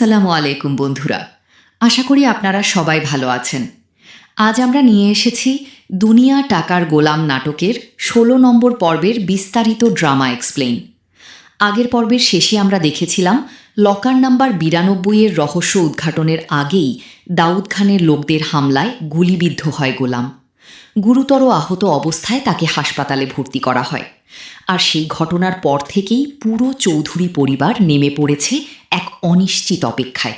আসসালামু আলাইকুম বন্ধুরা, আশা করি আপনারা সবাই ভালো আছেন। আজ আমরা নিয়ে এসেছি দুনিয়া টাকার গোলাম নাটকের ১৬ নম্বর পর্বের বিস্তারিত ড্রামা এক্সপ্লেইন। আগের পর্বের শেষে আমরা দেখেছিলাম লকার নাম্বার ৯২-এর রহস্য উদ্ঘাটনের আগেই দাউদ খানের লোকদের হামলায় গুলিবিদ্ধ হয় গোলাম। গুরুতর আহত অবস্থায় তাকে হাসপাতালে ভর্তি করা হয়। আর সেই ঘটনার পর থেকেই পুরো চৌধুরী পরিবার নেমে পড়েছে এক অনিশ্চিত অপেক্ষায়।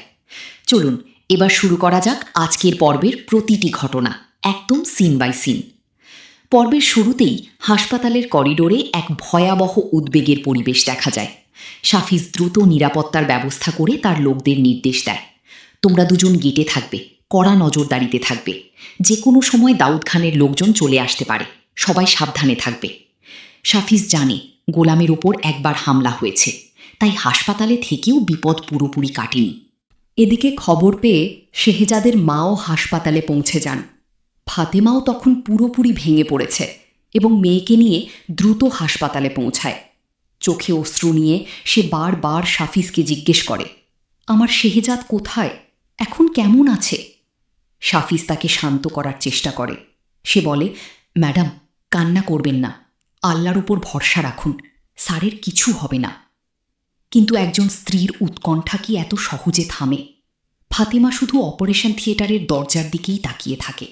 চলুন এবার শুরু করা যাক আজকের পর্বের প্রতিটি ঘটনা, একদম সিন বাই সিন। পর্বের শুরুতেই হাসপাতালের করিডোরে এক ভয়াবহ উদ্বেগের পরিবেশ দেখা যায়। শাফিজ দ্রুত নিরাপত্তার ব্যবস্থা করে তার লোকদের নির্দেশ দেয়, তোমরা দুজন গেটে থাকবে, কড়া নজরদারিতে থাকবে। যে কোনো সময় দাউদ খানের লোকজন চলে আসতে পারে, সবাই সাবধানে থাকবে। শাফিজ জানে গোলামের ওপর একবার হামলা হয়েছে, তাই হাসপাতালে থেকেও বিপদ পুরোপুরি কাটেনি। এদিকে খবর পেয়ে শেহজাদের মাও হাসপাতালে পৌঁছে যান। ফাতেমাও তখন পুরোপুরি ভেঙে পড়েছে এবং মেয়েকে নিয়ে দ্রুত হাসপাতালে পৌঁছায়। চোখে অশ্রু নিয়ে সে বারবার শাফিজকে জিজ্ঞেস করে, আমার শেহজাদ কোথায়, এখন কেমন আছে? শাফিজ তাকে শান্ত করার চেষ্টা করে। সে বলে, ম্যাডাম কান্না করবেন না, আল্লাহর উপর ভরসা রাখুন, স্যারের কিছু হবে না। কিন্তু একজন স্ত্রীর উৎকণ্ঠা কি এত সহজে থামে? ফাতেমা শুধু অপারেশন থিয়েটারের দরজার দিকেই তাকিয়ে থাকে।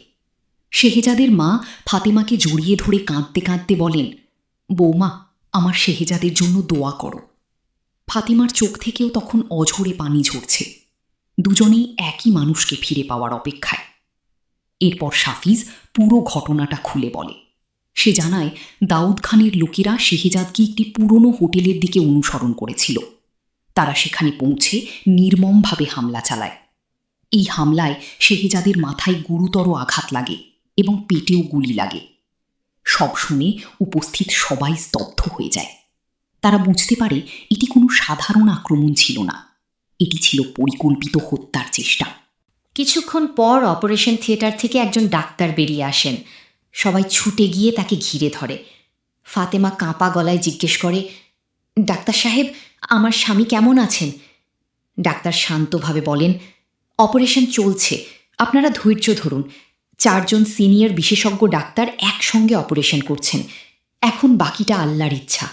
শেহজাদের মা ফাতেমাকে জড়িয়ে ধরে কাঁদতে কাঁদতে বলেন, বৌমা আমার শেহজাদের জন্য দোয়া করো। ফাতেমার চোখ থেকেও তখন অঝরে পানি ঝরছে। দুজনেই একই মানুষকে ফিরে পাওয়ার অপেক্ষায়। এরপর শাফিজ পুরো ঘটনাটা খুলে বলে। সে জানায় দাউদ খানের লোকেরা শেহজাদকে একটি পুরনো হোটেলের দিকে অনুসরণ করেছিল। তারা সেখানে পৌঁছে নির্মমভাবে হামলা চালায়। এই হামলায় শেহজাদের মাথায় গুরুতর আঘাত লাগে এবং পেটেও গুলি লাগে। সব শুনে উপস্থিত সবাই স্তব্ধ হয়ে যায়। তারা বুঝতে পারে এটি কোনো সাধারণ আক্রমণ ছিল না, এটি ছিল পরিকল্পিত হত্যার চেষ্টা। কিছুক্ষণ পর অপারেশন থিয়েটার থেকে একজন ডাক্তার বেরিয়ে আসেন। সবাই ছুটে গিয়ে তাকে ঘিরে ধরে। ফাতেমা কাঁপা গলায় জিজ্ঞেস করে, ডাক্তার সাহেব আমার স্বামী কেমন আছেন? ডাক্তার শান্তভাবে বলেন, অপারেশন চলছে, আপনারা ধৈর্য ধরুন। 4 জন সিনিয়র বিশেষজ্ঞ ডাক্তার একসঙ্গে অপারেশন করছেন, এখন বাকিটা আল্লাহর ইচ্ছা।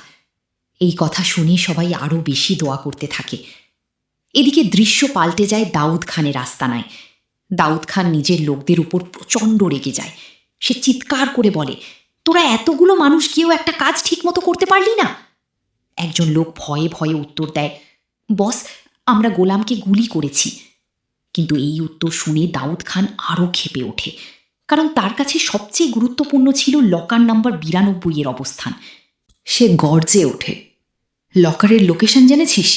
এই কথা শুনে সবাই আরও বেশি দোয়া করতে থাকে। এদিকে দৃশ্য পাল্টে যায় দাউদ খানের আস্তানায়। দাউদ খান নিজের লোকদের উপর প্রচণ্ড রেগে যায়। সে চিৎকার করে বলে, তোরা এতগুলো মানুষ গিয়েও একটা কাজ ঠিকমতো করতে পারলি না? একজন লোক ভয়ে ভয়ে উত্তর দেয়, বস আমরা গোলামকে গুলি করেছি। কিন্তু এই উত্তর শুনে দাউদ খান আরও ক্ষেপে ওঠে, কারণ তার কাছে সবচেয়ে গুরুত্বপূর্ণ ছিল লকার নাম্বার ৯২-এর অবস্থান। সে গর্জে ওঠে, লকারের লোকেশন জেনেছিস?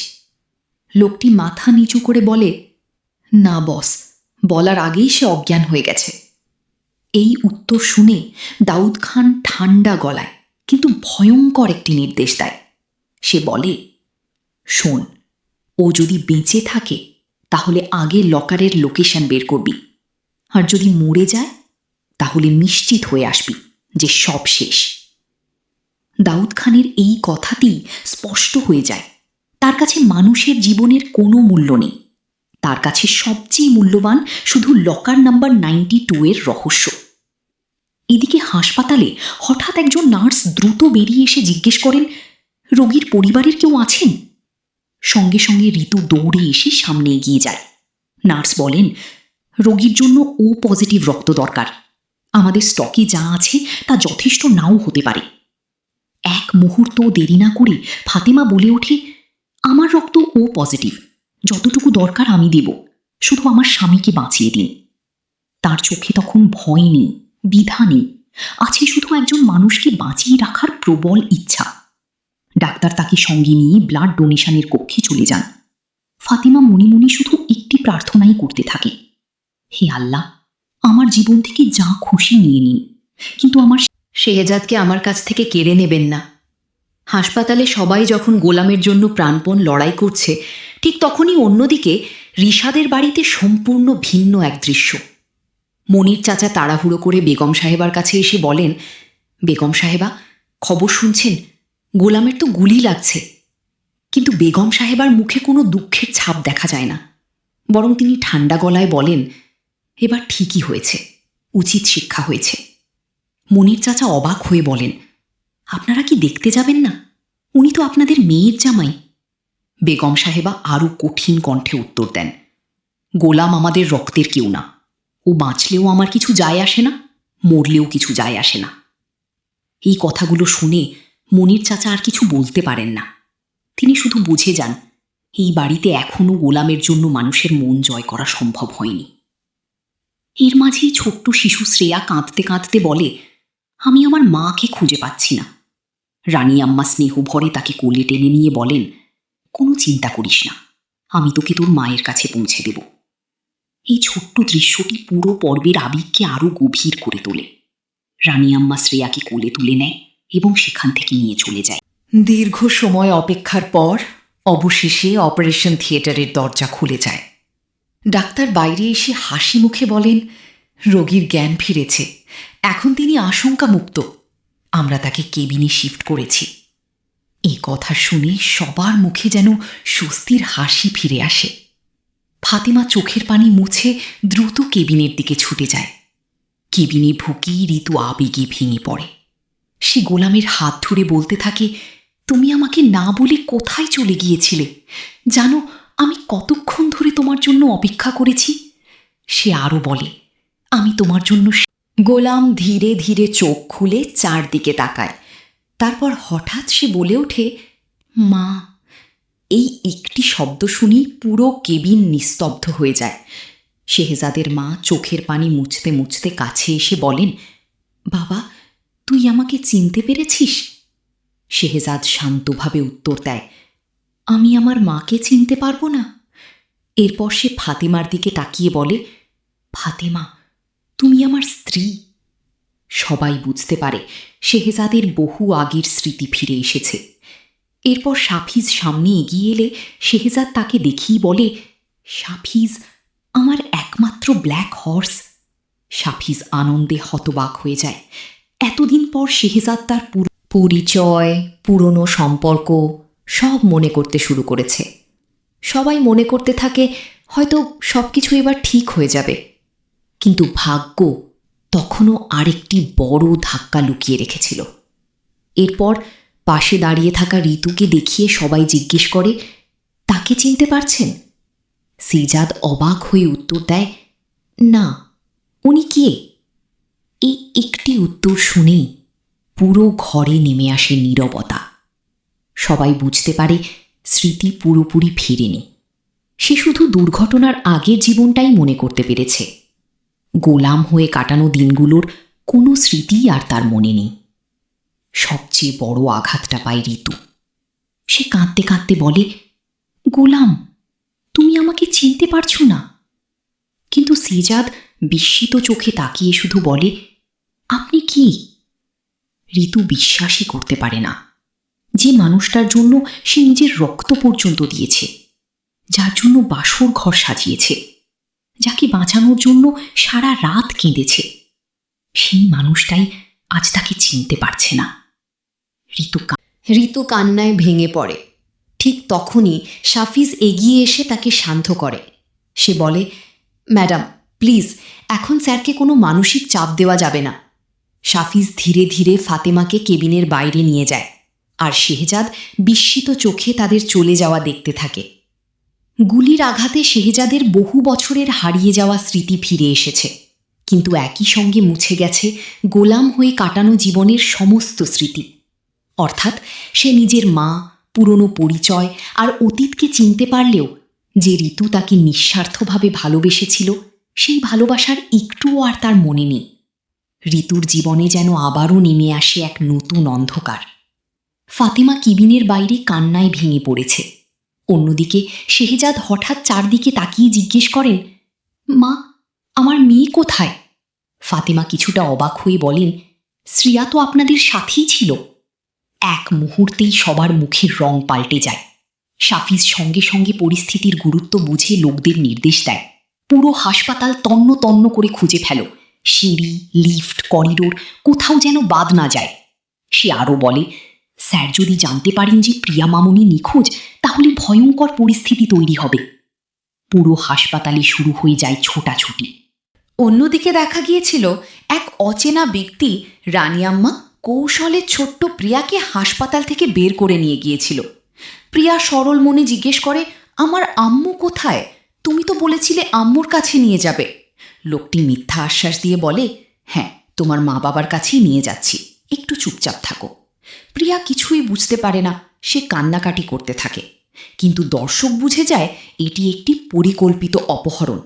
লোকটি মাথা নিচু করে বলে, না বস, বলার আগেই সে অজ্ঞান হয়ে গেছে। এই উত্তর শুনে দাউদ খান ঠান্ডা গলায় কিন্তু ভয়ঙ্কর একটি নির্দেশ দেয়। সে বলে, শোন, ও যদি বেঁচে থাকে তাহলে আগে লকারের লোকেশন বের করবি, আর যদি মরে যায় তাহলে নিশ্চিত হয়ে আসবি যে সব শেষ। দাউদ খানের এই কথাতেই স্পষ্ট হয়ে যায় তার কাছে মানুষের জীবনের কোনো মূল্য নেই। তার কাছে সবচেয়ে মূল্যবান শুধু লকার নাম্বার ৯২-এর রহস্য। এদিকে হাসপাতালে হঠাৎ একজন নার্স দ্রুত বেরিয়ে এসে জিজ্ঞেস করেন, রোগীর পরিবারের কেউ আছেন? সঙ্গে সঙ্গে ঋতু দৌড়ে এসে সামনে এগিয়ে যায়। নার্স বলেন, রোগীর জন্য ও পজিটিভ রক্ত দরকার, আমাদের স্টকে যা আছে তা যথেষ্ট নাও হতে পারে। এক মুহূর্ত দেরি না করে ফাতেমা বলে ওঠে, আমার রক্ত ও পজিটিভ, যতটুকু দরকার আমি দেব, শুধু আমার স্বামীকে বাঁচিয়ে দিন। তার চোখে তখন ভয় নেই, দ্বিধা নেই, আছে শুধু একজন মানুষকে বাঁচিয়ে রাখার প্রবল ইচ্ছা। ডাক্তার তাকে সঙ্গে নিয়ে ব্লাড ডোনেশনের কক্ষে চলে যান। ফাতেমা মনে মনে শুধু একটি প্রার্থনাই করতে থাকে, হে আল্লাহ, আমার জীবন থেকে যা খুশি নিয়ে নিন, কিন্তু আমার শেহজাদকে আমার কাছ থেকে কেড়ে নেবেন না। হাসপাতালে সবাই যখন গোলামের জন্য প্রাণপণ লড়াই করছে, ঠিক তখনই অন্যদিকে রিশাদের বাড়িতে সম্পূর্ণ ভিন্ন এক দৃশ্য। মনির চাচা তাড়াহুড়ো করে বেগম সাহেবার কাছে এসে বলেন, বেগম সাহেবা খবর শুনছেন, গোলামের তো গুলি লাগছে। কিন্তু বেগম সাহেবার মুখে কোনো দুঃখের ছাপ দেখা যায় না। বরং তিনি ঠান্ডা গলায় বলেন, এবার ঠিকই হয়েছে, উচিত শিক্ষা হয়েছে। মনির চাচা অবাক হয়ে বলেন, আপনারা কি দেখতে যাবেন না? উনি তো আপনাদের মেয়ের জামাই। বেগম সাহেবা আরও কঠিন কণ্ঠে উত্তর দেন, গোলাম আমাদের রক্তের কেউ না। ও বাঁচলেও আমার কিছু যায় আসে না, মরলেও কিছু যায় আসে না। এই কথাগুলো শুনে মনির চাচা আর কিছু বলতে পারেন না। তিনি শুধু বুঝে যান, এই বাড়িতে এখনও গোলামের জন্য মানুষের মন জয় করা সম্ভব হয়নি। এর মাঝেই ছোট্ট শিশু শ্রেয়া কাঁদতে কাঁদতে বলে, আমি আমার মাকে খুঁজে পাচ্ছি না। রানী আম্মা স্নেহ ভরে তাকে কোলে টেনে নিয়ে বলেন, কোনো চিন্তা করিস না, আমি তোকে তোর মায়ের কাছে পৌঁছে দেব। এই ছোট্ট দৃশ্যটি পুরো পর্বের আবেগকে আরও গভীর করে তোলে। রানী আম্মা শ্রেয়াকে কোলে তুলে নেয় এবং সেখান থেকে নিয়ে চলে যায়। দীর্ঘ সময় অপেক্ষার পর অবশেষে অপারেশন থিয়েটারের দরজা খুলে যায়। ডাক্তার বাইরে এসে হাসি মুখে বলেন, রোগীর জ্ঞান ফিরেছে, এখন তিনি আশঙ্কামুক্ত। আমরা তাকে কেবিনে শিফট করেছি। এই কথা শুনে সবার মুখে যেন স্বস্তির হাসি ফিরে আসে। ফাতেমা চোখের পানি মুছে দ্রুত কেবিনের দিকে ছুটে যায়। কেবিনে ঢুকেই ঋতু আবেগে ভেঙে পড়ে। সে গোলামের হাত ধরে বলতে থাকে, তুমি আমাকে না বলে কোথায় চলে গিয়েছিলে? জানো আমি কতক্ষণ ধরে তোমার জন্য অপেক্ষা করেছি? সে আরও বলে, আমি তোমার জন্য। গোলাম ধীরে ধীরে চোখ খুলে চারদিকে তাকায়। তারপর হঠাৎ সে বলে ওঠে, মা। এই একটি শব্দ শুনেই পুরো কেবিন নিস্তব্ধ হয়ে যায়। শেহজাদের মা চোখের পানি মুছতে মুছতে কাছে এসে বলেন, বাবা, তুই আমাকে চিনতে পেরেছিস? শেহজাদ শান্তভাবে উত্তর দেয়, আমি আমার মাকে চিনতে পারবো না? এরপর সে ফাতেমার দিকে তাকিয়ে বলে, ফাতেমা, তুমি আমার স্ত্রী। সবাই বুঝতে পারে শেহজাদের বহু আগের স্মৃতি ফিরে এসেছে। এরপর সাফিজ সামনে এগিয়ে এলে শেহজাদ তাকে দেখিয়ে বলে, সাফিজ, আমার একমাত্র ব্ল্যাক হর্স। সাফিজ আনন্দে হতবাক হয়ে যায়। এতদিন পর শেহজাদ তার পরিচয়, পুরনো সম্পর্ক সব মনে করতে শুরু করেছে। সবাই মনে করতে থাকে হয়তো সব কিছু এবার ঠিক হয়ে যাবে। কিন্তু ভাগ্য তখনও আরেকটি বড় ধাক্কা লুকিয়ে রেখেছিল। এরপর পাশে দাঁড়িয়ে থাকা ঋতুকে দেখিয়ে সবাই জিজ্ঞেস করে, তাকে চিনতে পারছেন? সিজাদ অবাক হয়ে উত্তর দেয়, না, উনি কে? এই একটি উত্তর শুনেই পুরো ঘরে নেমে আসে নীরবতা। সবাই বুঝতে পারে স্মৃতি পুরোপুরি ফেরেনি। সে শুধু দুর্ঘটনার আগের জীবনটাই মনে করতে পেরেছে। গোলাম হয়ে কাটানো দিনগুলোর কোনো স্মৃতিই আর তার মনে নেই। সবচেয়ে বড় আঘাতটা পায় ঋতু। সে কাঁদতে কাঁদতে বলে, গোলাম, তুমি আমাকে চিনতে পারছো না? কিন্তু সিজাদ বিস্মিত চোখে তাকিয়ে শুধু বলে, আপনি কি? ঋতু বিশ্বাসই করতে পারে না। যে মানুষটার জন্য সে নিজের রক্ত পর্যন্ত দিয়েছে, যার জন্য বাসর ঘর সাজিয়েছে, যাকে বাঁচানোর জন্য সারা রাত কেঁদেছে, সেই মানুষটাই আজ তাকে চিনতে পারছে না। ঋতু কান্নায় ভেঙে পড়ে। ঠিক তখনই সাফিজ এগিয়ে এসে তাকে শান্ত করে। সে বলে, ম্যাডাম, প্লিজ, এখন স্যারকে কোনো মানসিক চাপ দেওয়া যাবে না। সাফিজ ধীরে ধীরে ফাতেমাকে কেবিনের বাইরে নিয়ে যায়, আর শেহজাদ বিস্মিত চোখে তাদের চলে যাওয়া দেখতে থাকে। গুলির আঘাতে শেহজাদের বহু বছরের হারিয়ে যাওয়া স্মৃতি ফিরে এসেছে, কিন্তু একই সঙ্গে মুছে গেছে গোলাম হয়ে কাটানো জীবনের সমস্ত স্মৃতি। অর্থাৎ সে নিজের মা, পুরনো পরিচয় আর অতীতকে চিনতে পারলেও যে ঋতু তাকে নিঃস্বার্থভাবে ভালোবেসেছিল, সেই ভালোবাসার একটুও আর তার মনে নেই। ঋতুর জীবনে যেন আবারও নেমে আসে এক নতুন অন্ধকার। ফাতেমা কেবিনের বাইরে কান্নায় ভেঙে পড়েছে। অন্যদিকে শেহজাদ হঠাৎ চারদিকে তাকিয়ে জিজ্ঞেস করেন, মা, আমার মেয়ে কোথায়? ফাতেমা কিছুটা অবাক হয়ে বলেন, শ্রিয়া তো আপনাদের সাথেই ছিল। এক মুহূর্তেই সবার মুখের রং পাল্টে যায়। সাফিজ সঙ্গে সঙ্গে পরিস্থিতির গুরুত্ব বুঝে লোকদের নির্দেশ দেয়, পুরো হাসপাতাল তন্ন তন্ন করে খুঁজে ফেলো, সিঁড়ি, লিফট, করিডোর, কোথাও যেন বাদ না যায়। সে আরও বলে, স্যার যদি জানতে পারেন যে প্রিয়া মামুনি নিখোঁজ, তাহলে ভয়ঙ্কর পরিস্থিতি তৈরি হবে। পুরো হাসপাতালে শুরু হয়ে যায় ছোটাছুটি। অন্যদিকে দেখা গিয়েছিল এক অচেনা ব্যক্তি রানিয়াম্মা কৌশলে ছোট্ট প্রিয়াকে হাসপাতাল থেকে বের করে নিয়ে গিয়েছিল। প্রিয়া সরল মনে জিজ্ঞেস করে, আমার আম্মু কোথায়? তুমি তো বলেছিলে আম্মুর কাছে নিয়ে যাবে। লোকটি মিথ্যা আশ্বাস দিয়ে বলে, হ্যাঁ, তোমার মা বাবার কাছেই নিয়ে যাচ্ছি, একটু চুপচাপ থাকো। প্রিয়া কিছুই বুঝতে পারে না, সে কান্নাকাটি করতে থাকে। কিন্তু দর্শক বুঝে যায় এটি একটি পরিকল্পিত অপহরণ।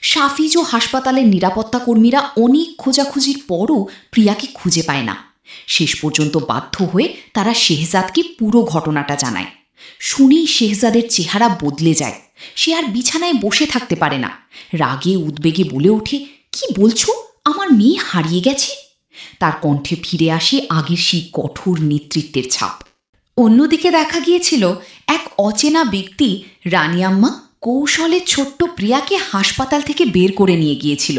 সাফিজ ও হাসপাতালের নিরাপত্তা কর্মীরা অনেক খোঁজাখুঁজির পরও প্রিয়াকে খুঁজে পায় না। শেষ পর্যন্ত বাধ্য হয়ে তারা শেহজাদকে পুরো ঘটনাটা জানায়। শুনেই শেহজাদের চেহারা বদলে যায়। সে আর বিছানায় বসে থাকতে পারে না। রাগে উদ্বেগে বলে ওঠে, কি বলছো? আমার মেয়ে হারিয়ে গেছে? তার কণ্ঠে ফিরে আসে আগের সেই কঠোর নেতৃত্বের ছাপ। অন্যদিকে দেখা গিয়েছিল এক অচেনা ব্যক্তি রানিয়াম্মা কৌশলে ছোট্ট প্রিয়াকে হাসপাতাল থেকে বের করে নিয়ে গিয়েছিল।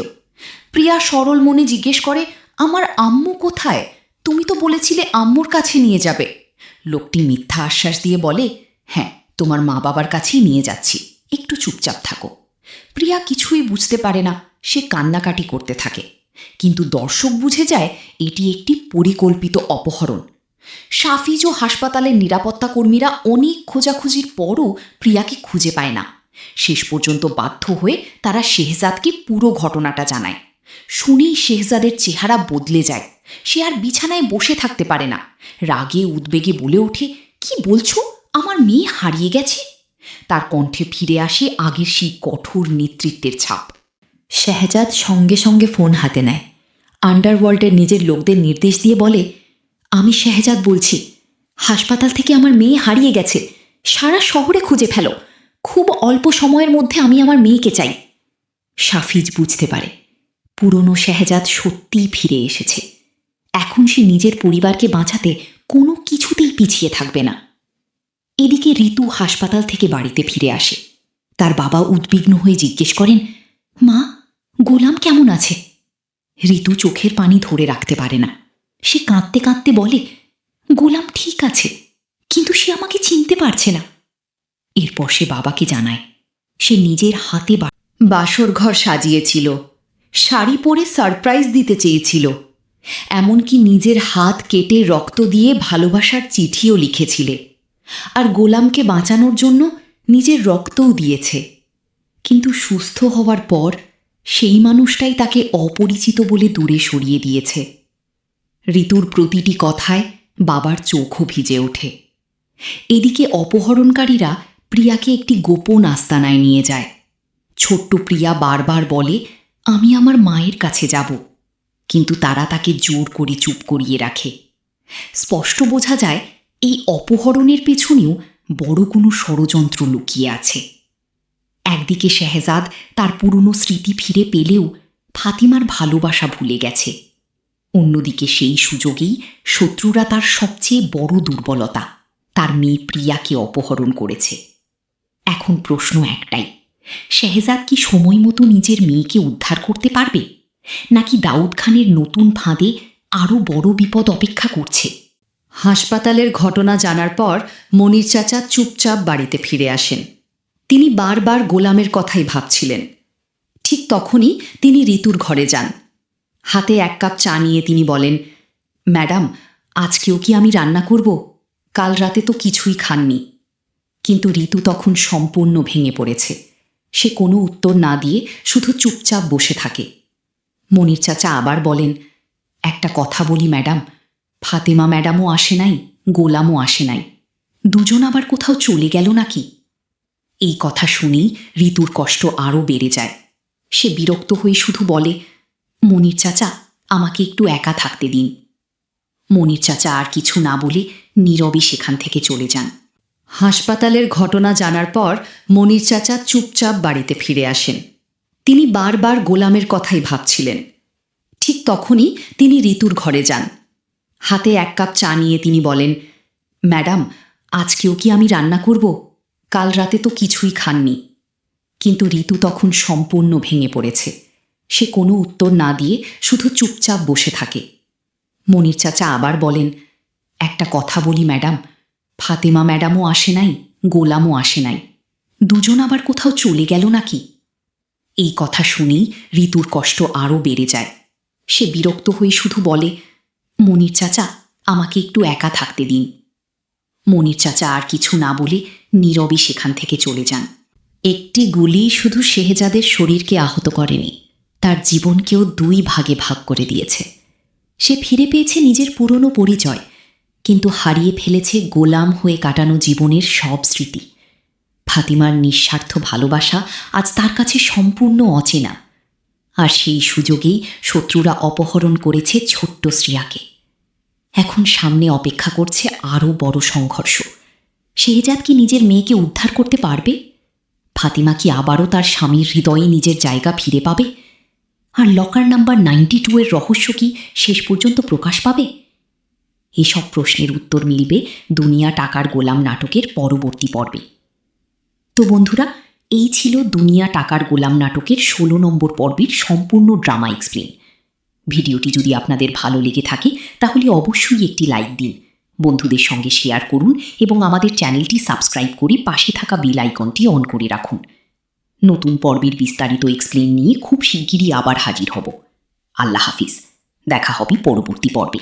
প্রিয়া সরল মনে জিজ্ঞেস করে, আমার আম্মু কোথায়? তুমি তো বলেছিলে আম্মুর কাছে নিয়ে যাবে। লোকটি মিথ্যা আশ্বাস দিয়ে বলে, হ্যাঁ, তোমার মা বাবার কাছেই নিয়ে যাচ্ছি, একটু চুপচাপ থাকো। প্রিয়া কিছুই বুঝতে পারে না, সে কান্নাকাটি করতে থাকে। কিন্তু দর্শক বুঝে যায় এটি একটি পরিকল্পিত অপহরণ। সাফিজ ও হাসপাতালের নিরাপত্তা কর্মীরা অনেক খোঁজাখুঁজির পরও প্রিয়াকে খুঁজে পায় না। শেষ পর্যন্ত বাধ্য হয়ে তারা শেহজাদকে পুরো ঘটনাটা জানায়। শুনেই শেহজাদের চেহারা বদলে যায়। সে আর বিছানায় বসে থাকতে পারে না। রাগে উদ্বেগে বলে ওঠে, কি বলছো? আমার মেয়ে হারিয়ে গেছে? তার কণ্ঠে ফিরে আসে আগের সেই কঠোর নেতৃত্বের ছাপ। শেহজাদ সঙ্গে সঙ্গে ফোন হাতে নেয়। আন্ডারওয়ার্ল্ডের নিজের লোকদের নির্দেশ দিয়ে বলে, আমি শেহজাদ বলছি, হাসপাতাল থেকে আমার মেয়ে হারিয়ে গেছে। সারা শহরে খুঁজে ফেলো। খুব অল্প সময়ের মধ্যে আমি আমার মেয়েকে চাই। সাফিজ বুঝতে পারে পুরনো শেহজাদ সত্যিই ফিরে এসেছে। এখন সে নিজের পরিবারকে বাঁচাতে কোনো কিছুতেই পিছিয়ে থাকবে না। এদিকে ঋতু হাসপাতাল থেকে বাড়িতে ফিরে আসে। তার বাবা উদ্বিগ্ন হয়ে জিজ্ঞেস করেন, মা, গোলাম কেমন আছে? ঋতু চোখের পানি ধরে রাখতে পারে না। সে কাঁদতে কাঁদতে বলে, গোলাম ঠিক আছে, কিন্তু সে আমাকে চিনতে পারছে না। এরপর সে বাবাকে জানায় সে নিজের হাতে বাসর ঘর সাজিয়েছিল, শাড়ি পরে সারপ্রাইজ দিতে চেয়েছিল, এমনকি নিজের হাত কেটে রক্ত দিয়ে ভালোবাসার চিঠিও লিখেছিলে, আর গোলামকে বাঁচানোর জন্য নিজের রক্তও দিয়েছে। কিন্তু সুস্থ হওয়ার পর সেই মানুষটাই তাকে অপরিচিত বলে দূরে সরিয়ে দিয়েছে। ঋতুর প্রতিটি কথায় বাবার চোখও ভিজে ওঠে। এদিকে অপহরণকারীরা প্রিয়াকে একটি গোপন আস্তানায় নিয়ে যায়। ছোট্ট প্রিয়া বারবার বলে, আমি আমার মায়ের কাছে যাব, কিন্তু তারা তাকে জোর করে চুপ করিয়ে রাখে। স্পষ্ট বোঝা যায় এই অপহরণের পেছনেও বড় কোনো ষড়যন্ত্র লুকিয়ে আছে। একদিকে শেহজাদ তার পুরনো স্মৃতি ফিরে পেলেও ফাতিমার ভালোবাসা ভুলে গেছে। অন্যদিকে সেই সুযোগেই শত্রুরা তার সবচেয়ে বড় দুর্বলতা, তার মেয়ে প্রিয়াকে অপহরণ করেছে। এখন প্রশ্ন একটাই, শেহজাদ কি সময় মতো নিজের মেয়েকে উদ্ধার করতে পারবে, নাকি দাউদ খানের নতুন ফাঁদে আরও বড় বিপদ অপেক্ষা করছে? হাসপাতালের ঘটনা জানার পর মনির চাচা চুপচাপ বাড়িতে ফিরে আসেন। তিনি বারবার গোলামের কথাই ভাবছিলেন। ঠিক তখনই তিনি ঋতুর ঘরে যান। হাতে এক কাপ চা নিয়ে তিনি বলেন, ম্যাডাম, আজকেও কি আমি রান্না করব? কাল রাতে তো কিছুই খাননি। কিন্তু ঋতু তখন সম্পূর্ণ ভেঙে পড়েছে। সে কোনো উত্তর না দিয়ে শুধু চুপচাপ বসে থাকে। মনির চাচা আবার বলেন, একটা কথা বলি ম্যাডাম, ফাতেমা ম্যাডামও আসে নাই, গোলামও আসে নাই। দুজন আবার কোথাও চলে গেল নাকি? এই কথা শুনেই ঋতুর কষ্ট আরও বেড়ে যায়। সে বিরক্ত হয়ে শুধু বলে, মনির চাচা, আমাকে একটু একা থাকতে দিন। মনির চাচা আর কিছু না বলে নীরবে সেখান থেকে চলে যান। হাসপাতালের ঘটনা জানার পর মনির চাচা চুপচাপ বাড়িতে ফিরে আসেন। তিনি বারবার গোলামের কথাই ভাবছিলেন। ঠিক তখনই তিনি ঋতুর ঘরে যান। হাতে এক কাপ চা নিয়ে তিনি বলেন, ম্যাডাম, আজকেও কি আমি রান্না করব? কাল রাতে তো কিছুই খাননি। কিন্তু ঋতু তখন সম্পূর্ণ ভেঙে পড়েছে। সে কোনো উত্তর না দিয়ে শুধু চুপচাপ বসে থাকে। মনির চাচা আবার বলেন, একটা কথা বলি ম্যাডাম, ফাতেমা ম্যাডামও আসে নাই, গোলামও আসে নাই। দুজন আবার কোথাও চলে গেল নাকি? এই কথা শুনেই ঋতুর কষ্ট আরও বেড়ে যায়। সে বিরক্ত হয়ে শুধু বলে, মনির চাচা, আমাকে একটু একা থাকতে দিন। মনির চাচা আর কিছু না বলে নীরবে সেখান থেকে চলে যান। একটি গুলি শুধু শেহজাদের শরীরকে আহত করেনি, তার জীবনকেও দুই ভাগে ভাগ করে দিয়েছে। সে ফিরে পেয়েছে নিজের পুরনো পরিচয়, কিন্তু হারিয়ে ফেলেছে গোলাম হয়ে কাটানো জীবনের সব স্মৃতি। ফাতিমার নিঃস্বার্থ ভালোবাসা আজ তার কাছে সম্পূর্ণ অচেনা, আর সেই সুযোগেই শত্রুরা অপহরণ করেছে ছোট্ট শ্রিয়াকে। এখন সামনে অপেক্ষা করছে আরও বড় সংঘর্ষ। শেহজাদ কি নিজের মেয়েকে উদ্ধার করতে পারবে? ফাতিমা কি আবারও তার স্বামীর হৃদয়ে নিজের জায়গা ফিরে পাবে? আর লকার নাম্বার 92 এর রহস্য কি শেষ পর্যন্ত প্রকাশ পাবে? এসব প্রশ্নের উত্তর মিলবে দুনিয়া টাকার গোলাম নাটকের পরবর্তী পর্বে। তো বন্ধুরা, এই ছিল দুনিয়া টাকার গোলাম নাটকের 16 নম্বর পর্বের সম্পূর্ণ ড্রামা এক্সপ্লেন। ভিডিওটি যদি আপনাদের ভালো লেগে থাকে তাহলে অবশ্যই একটি লাইক দিন, বন্ধুদের সঙ্গে শেয়ার করুন এবং আমাদের চ্যানেলটি সাবস্ক্রাইব করে পাশে থাকা বেল আইকনটি অন করে রাখুন। নতুন পর্বের বিস্তারিত এক্সপ্লেন নিয়ে খুব শিগগিরই আবার হাজির হব। আল্লাহ হাফিজ, দেখা হবে পরবর্তী পর্বে।